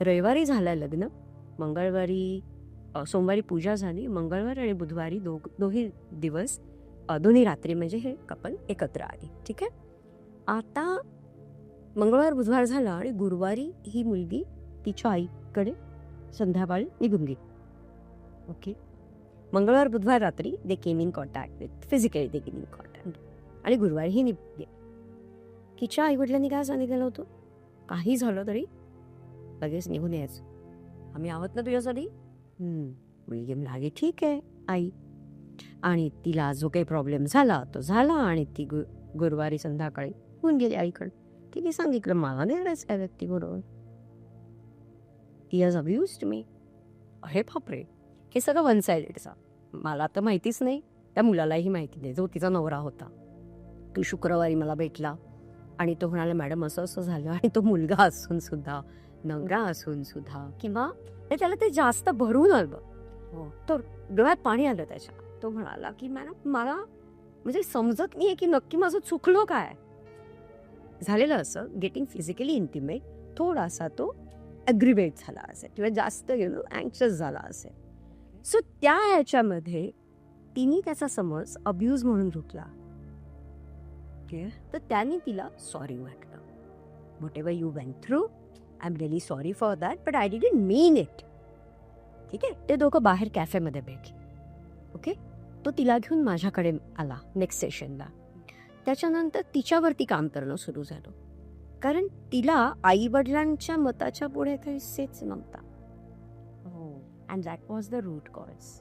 रविवारी झालं लग्न, मंगळवारी सोमवारी पूजा झाली, मंगळवार आणि बुधवारी दोन्ही दिवस दोन्ही रात्री म्हणजे हे कपल एकत्र आली. ठीक आहे. आता मंगळवार बुधवार झाला आणि गुरुवारी ही मुलगी तिच्या आईकडे संध्याकाळी निघून गेली. ओके. मंगळवार बुधवार रात्री they came in contact with physically they came in contact आणि गुरुवारी ही निघून गेली. तिच्या आईवडिलांनी काय सांगितलेलं होतं, काही झालं तरी लगेच निघून यायचं, आम्ही आहोत ना तुझ्यासाठी. मुलगी म्हणाली ठीक आहे आई, आणि तिला जो काही प्रॉब्लेम झाला तो झाला आणि ती गुरुवारी संध्याकाळी होऊन गेली आईकडे. तिने सांगितलं मला नाही राहायचं त्या व्यक्तीबरोबर, ती हॅज अब्युज्ड मी. अरे बापरे, हे सगळं वन साइडेडचा. मला तर माहितीच नाही, त्या मुलालाही माहिती नाही जो तिचा नवरा होता. तो शुक्रवारी मला भेटला आणि तो म्हणाला मॅडम असं असं झालं, आणि तो मुलगा असून सुद्धा, नवरा असून सुद्धा, किंवा त्याला ते जास्त भरून आलं, तो डोळ्यात पाणी आलं त्याच्या. तो म्हणाला की मॅडम मला म्हणजे समजत नाहीये की नक्की माझं चुकलं काय. झालेलं असं गेटिंग फिजिकली इंटिमेट, थोडासा तो ॲग्रिवेट झाला असेल किंवा जास्त अँक्शस झाला असेल. सो त्या ह्याच्यामध्ये तिने त्याचा समज अब्यूज म्हणून घेतला. तर त्याने तिला सॉरी म्हटलं, what ever you went through, I am really sorry for that, but I didn't mean it. ठीक आहे. ते दोघं बाहेर कॅफेमध्ये भेटले. ओके. तो तिला घेऊन माझ्याकडे आला नेक्स्ट सेशनला. त्याच्यानंतर तिच्यावरती काम करणं सुरू झालं, कारण तिला आईवडिलांच्या मताच्या पुढे काही सेच नव्हता. And that was the root cause.